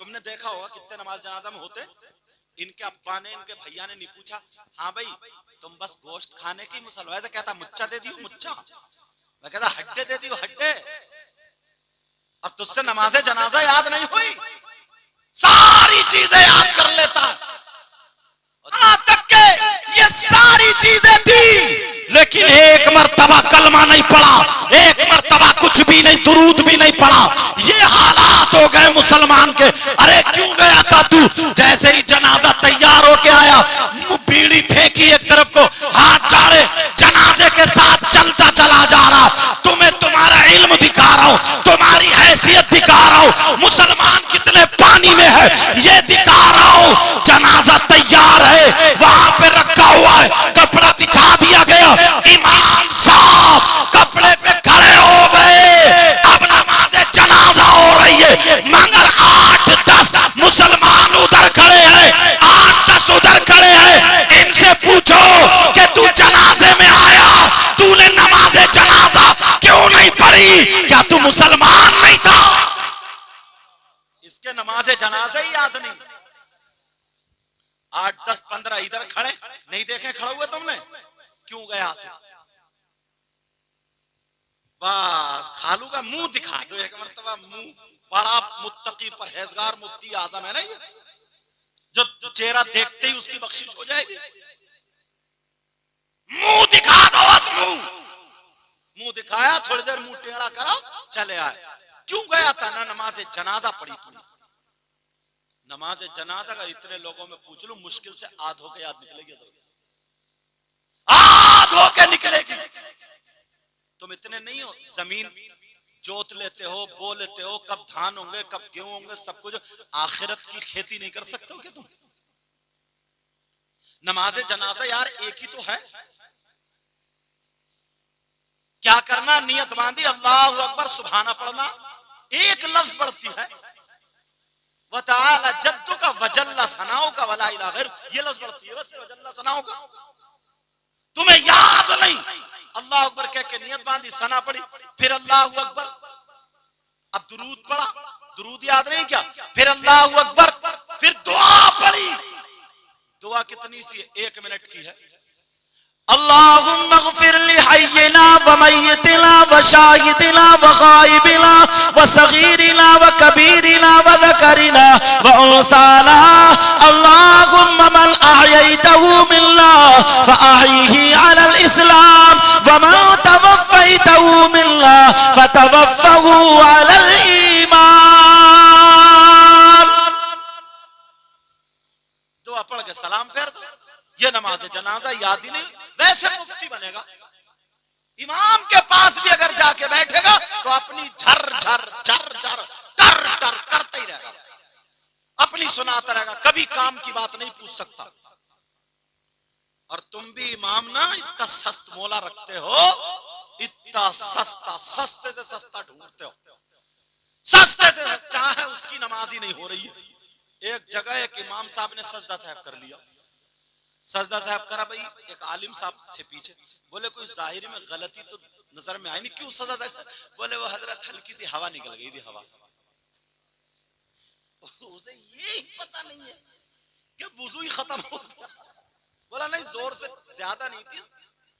तुमने देखा होगा कितने नमाज जनाजा में होते, इनके अब्बा ने इनके भैया ने नहीं पूछा, हाँ भाई तुम बस गोश्त खाने की मुसलमान, तो कहता मुच्चा दे दियो मुच्चा, मैं कहता हड्डे दे दियो हड्डे। और तुझसे नमाज जनाजा याद नहीं हुई, सारी चीजें याद कर लेता, यहाँ तक के ये सारी चीजें थी, लेकिन एक मर्तबा कलमा नहीं पढ़ा, एक मर्तबा कुछ भी नहीं, दुरूद भी नहीं पढ़ा। ये हालात हो गए मुसलमान के। अरे क्यों गया था तू? जैसे ही जनाजा तैयार होके आया, बीड़ी फेंकी एक तरफ को, हाथ झाड़े, जनाजे के साथ चलता चला जा रहा। तुम्हें तुम्हारा इल्म दिखा रहा हूं, तुम्हारी हैसियत दिखा रहा हूं, मुसलमान कितने पानी में है ये दिखा रहा हूं। जनाजा तैयार है, वहां पे रखा हुआ है, कपड़ा बिछा दिया गया, इमाम साहब कपड़े पे खड़े हो गए, अब नमाज जनाजा हो रही है, मगर 8-10 मुसलमान उधर खड़े हैं, 8-10 उधर खड़े हैं। इनसे पूछो कि तू जनाजे में आया, तूने नमाज जनाजा क्यों नहीं पढ़ी? क्या तू मुसलमान नहीं था? इसके नमाज जनाजा ही याद नहीं। 8-10-15 इधर खड़े, नहीं देखे खड़े हुए तुमने? क्यों गया तू? बस खालू का मुंह दिखा दो एक मर्तबा, मुंह बड़ा मुत्तकी परहेजगार मुफ्ती आजम है ना ये, जो चेहरा देखते ही उसकी बख्शिश हो जाएगी। मुंह दिखा दो बस, मुंह दिखाया, थोड़ी देर मुंह टेढ़ा करा, चले आए। क्यों गया था? ना नमाज जनाजा पढ़ी तू। नमाज जनाजा का इतने लोगों में पूछ लूं, मुश्किल से आध होके याद निकलेगी, आध होके निकलेगी। तुम इतने नहीं हो, जमीन जोत लेते हो, बो लेते हो, कब धान होंगे कब गेहूं होंगे सब कुछ, आखिरत की खेती नहीं कर सकते हो क्या तुम? नमाज जनाजा यार एक ही तो है, क्या करना? नियत बांधी, अल्लाहु अकबर सुभाना पढ़ना, एक लफ्ज पढ़ती है, वताला जद्दू का वजल्ला सनाओ का वला इला गैर, ये लफ्ज पढ़ती है बस, वजल्ला सनाओ का। तुम्हें याद नहीं, अल्लाह अकबर कह के नियत बांधी, सना पढ़ी, फिर अल्लाह अकबर, अब दुरूद पढ़ा, दुरूद याद नहीं क्या, फिर अल्लाह अकबर, फिर दुआ पढ़ी। दुआ कितनी सी है? 1 मिनट की है। अल्लाहुम्मा ग़फ़िर लि हय्यिना व मय्यितिना व शाहिदिना व ग़ाइबिना व सग़ीरिना व कबीरिना व ज़करिना व उन्साना। अल्लाहुम्मा मन अहयैतहु मिन्ना फ़अहयिही अलल इस्लाम व मन तवफ़्फ़ैतहु मिन्ना फ़तवफ़्फ़हु अलल ईमान। दुआ पढ़ के सलाम फेर दो। ये नमाज जनाजा याद ही नहीं। वैसे मुफ्ती बनेगा, इमाम के पास भी अगर जाके बैठेगा तो अपनी झर झर झर झर टर टर करते ही रहेगा, अपनी सुनाता रहेगा, कभी काम की बात नहीं पूछ सकता। और तुम भी इमाम ना इतना सस्त मोला रखते हो, इतना सस्ता, सस्ते से सस्ता ढूंढते हो, सस्ते से सस्ता है, उसकी नमाज ही नहीं हो रही है। एक जगह एक इमाम साहब ने सजदा साहब कर लिया, सजदा साहब करा, भाई एक आलिम साहब थे पीछे, बोले कोई जाहिर में गलती तो नजर में आई नहीं, क्यों सजदा साहब? बोले वो हजरत हल्की सी हवा निकल गई थी, हवा। उसे ये पता नहीं है कि वुजू ही खत्म हो गया। बोला नहीं, जोर से ज्यादा नहीं थी,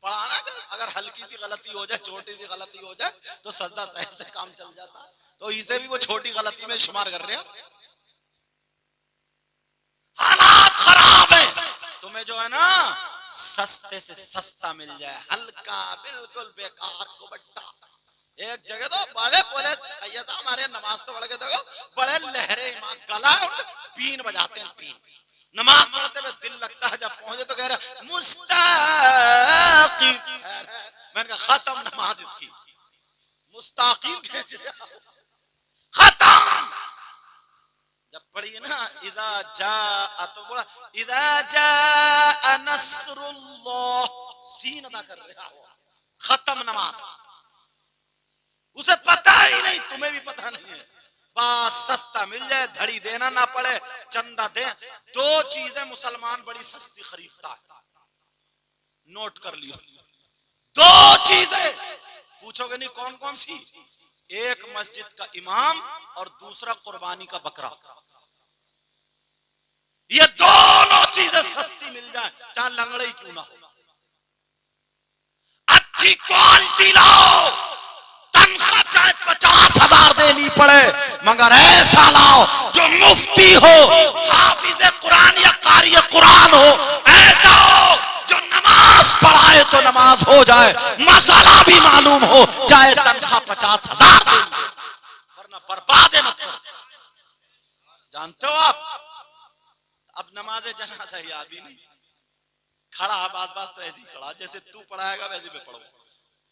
पढ़ाना कि अगर हल्की सी गलती हो जाए, छोटी सी गलती हो जाए तो सजदा साहब से काम चल जाता, तो इसे भी वो छोटी गलती में शुमार कर रहे हैं। हालात खराब है, तुम्हें जो है ना सस्ते से सस्ता मिल जाए, हल्का बिल्कुल बेकार को बट्टा। एक जगह तो बड़े बोले सैयदा हमारे नमाज तो पढ़ के देखो, बड़े लहरे इमाम, गला पीन बजाते हैं, पीन नमाज पढ़ते हुए दिल लगता है, जब पहुंचे तो कह रहे मुस्ताकीम। मैंने कहा खत्म नमाज इसकी, मुस्ताकीम खींच रहा, खत्म। जब पढ़ी ना इदा जा, तो बोला इदा जा नस्रुल्लाह, सीन अदा कर रहा हो, खत्म नमाज। उसे पता ही नहीं, तुम्हें भी पता नहीं है, बस सस्ता मिल जाए, धड़ी देना ना पड़े, चंदा दे। 2 चीजें मुसलमान बड़ी सस्ती खरीदता है, नोट कर लियो, 2 चीजें। पूछोगे नहीं कौन कौन सी? एक मस्जिद का इमाम और दूसरा कुर्बानी का बकरा। से सस्ती मिल जाए, चाहे लंगड़े ही क्यों ना हो, अच्छी क्वालिटी लाओ, तनख्वाह चाहे 50,000 देनी पड़े, मगर ऐसा लाओ जो मुफ्ती हो, हाफिज कुरान या कारी कुरान हो, ऐसा हो जो नमाज पढ़ाए तो नमाज हो जाए, मसाला भी मालूम हो, चाहे तनख्वाह 50,000 दे, वरना बर्बाद मत करो। जानते हो आप, अब नमाज जनाजा याद ही नहीं, खड़ा बाज तो ऐसे ही खड़ा, जैसे तू पढ़ाएगा वैसे मैं पढ़ूंगा,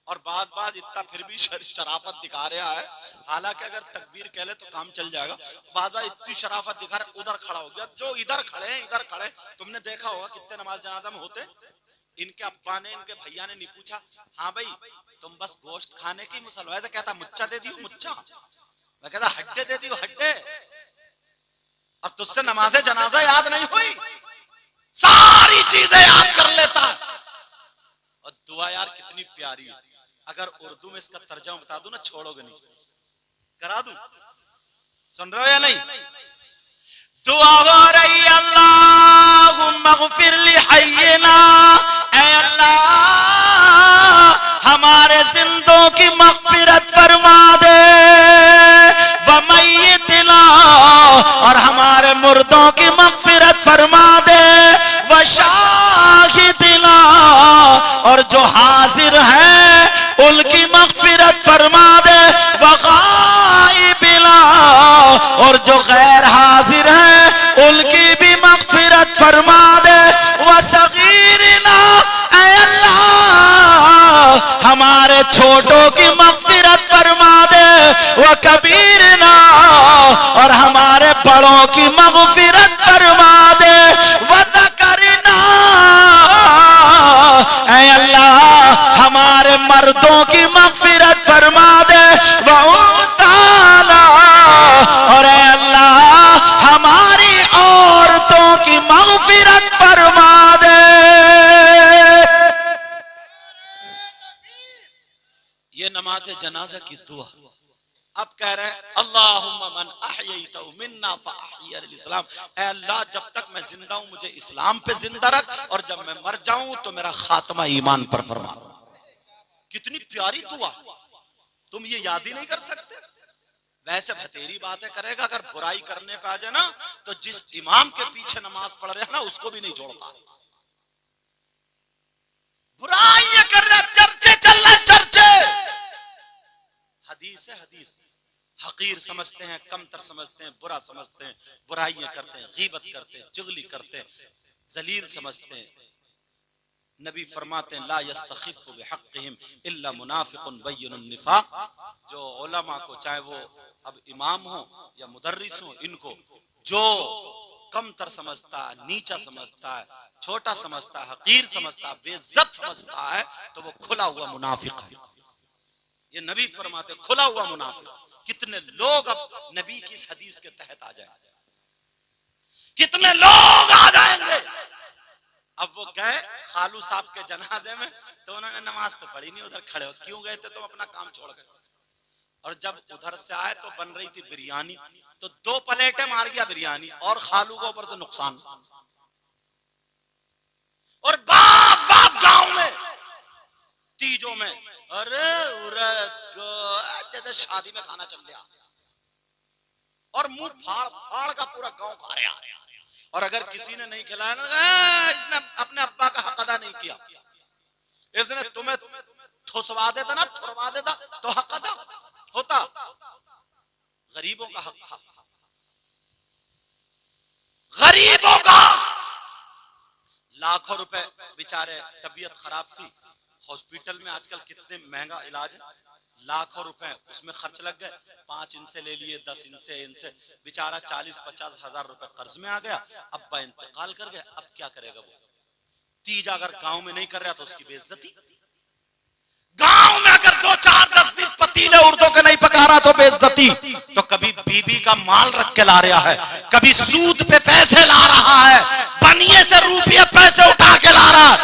और बाज इतना फिर भी शराफत दिखा रहा है, हालांकि अगर तकबीर कह ले तो काम चल जाएगा, बाज इतनी शराफत दिखा रहा, उधर खड़ा हो गया, जो इधर खड़े। तुमने देखा होगा कितने नमाज जनाजा में होते, इनके अब्बा ने इनके भैया ने नहीं पूछा, हाँ भाई तुम बस गोश्त खाने की मुसलमान, कहता मुच्चा दे दियो मुच्चा, मैं कहता हड्डे दे दियो हड्डे, अब तुझसे नमाज़े जनाजा याद नहीं हुई, सारी चीजें याद कर लेता। और दुआ यार कितनी प्यारी है, अगर उर्दू में इसका तर्जुमा बता दूं ना छोड़ोगे नहीं, करा दूं, सुन रहे हो या नहीं? दुआ हो रही अल्लाहुम्मा ग़फ़िर ली हय्यिना, ऐ अल्लाह हमारे जिंदों की मग़फ़िरत फरमा दे, व मय्यितना और हमारे मुर्दों की मग़फ़िरत फरमा दे, व शाहिदिना और जो हाजिर हैं उनकी मग़फ़िरत फरमा दे, व गाइबिना और जो गैर हाजिर हैं उनकी भी मग़फ़िरत फरमा दे, व सगीरिना ऐ अल्लाह हमारे छोटों की मग़फ़िरत फरमा दे, व कबीरना और हमारे बड़ों की मग़फ़िरत फरमा दे, व ज़करना ऐ अल्लाह हमारे मर्दों की मग़फ़िरत फरमा दे, व उन्साना और ऐ अल्लाह हमारी औरतों की मग़फ़िरत फरमा दे। ये नमाज जनाजा की दुआ। अब कह रहे हैं अल्लाहुम्मा मन अहयैतहु मिन्ना फअहयि अल इस्लाम, ऐ अल्लाह जब तक मैं जिंदा हूं मुझे इस्लाम पे जिंदा रख, और जब मैं मर जाऊं तो मेरा खात्मा ईमान पर फरमा। कितनी प्यारी दुआ, तुम ये याद ही नहीं कर सकते। वैसे बतेरी बातें करेगा, अगर बुराई करने पे आ जाए ना तो जिस इमाम के पीछे नमाज पढ़ रहे हैं ना उसको भी नहीं जोड़ता। बुराई कर रहा, चर्चे चल रहे, चर्चे हदीस है, हदीस हकीर समझते हैं, कमतर समझते हैं, बुरा समझते हैं, बुराइयां करते हैं, गीबत करते हैं, चुगली करते हैं, जलील समझते हैं। नबी फरमाते हैं ला यस्तखिफ़ु बिहक़्क़िहिम इल्ला मुनाफ़िक़ुन बय्यिनुन निफ़ाक़, जो उलमा को चाहे वो अब इमाम हो या मुदर्रिस हो, इनको जो कमतर समझता है, नीचा समझता है, छोटा समझता है, हकीर समझता है, बेइज्जत समझता है, तो वो खुला हुआ मुनाफिक है। ये नबी फरमाते खुला हुआ मुनाफिक। कितने लोग अब नबी की इस हदीस के तहत आ जाएंगे, कितने लोग आ जाएंगे। अब वो गए खालू साहब के जनाजे में तो उन्होंने नमाज तो पढ़ी नहीं, उधर खड़े हो, क्यों गए थे तुम अपना काम छोड़ गए। और जब उधर से आए तो बन रही थी बिरयानी, तो 2 प्लेटें मार गया बिरयानी और खालू को ऊपर से नुकसान। और बास गांव में तीजों में अरे जैसे शादी में खाना चल गया और मुंह फाड़ का पूरा गांव खा रहा है। और अगर किसी ने नहीं खिलाया ना, इसने अपने अब्बा का हक अदा नहीं किया, इसने तुम्हें ठुसवा देता ना, ठुरवा देता तो हक अदा होता। गरीबों का हक था, गरीबों का। लाखों रुपए बेचारे, तबीयत खराब थी, हॉस्पिटल में आजकल कितने महंगा इलाज है, लाखों रुपए उसमें खर्च लग गए। 5 इनसे ले लिए, 10 इनसे बेचारा 40-50 हजार रुपए कर्ज में आ गया। अब्बा इंतकाल कर गए, अब क्या करेगा वो। तीज अगर गांव में नहीं कर रहा तो उसकी बेइज्जती, गांव में अगर 2, 4, 10, 20 पतीले उर्दों के नहीं पका रहा तो बेइज्जती। तो कभी बीबी का माल रख के ला रहा है, कभी सूद पे पैसे ला रहा है, बनिए से रुपये पैसे उठा के ला रहा है।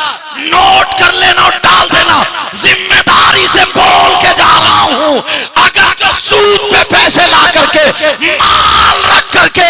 नोट कर लेना और डाल देना, जिम्मेदारी से बोल के जा रहा हूं। अगर जो सूद पे पैसे ला करके, माल रख करके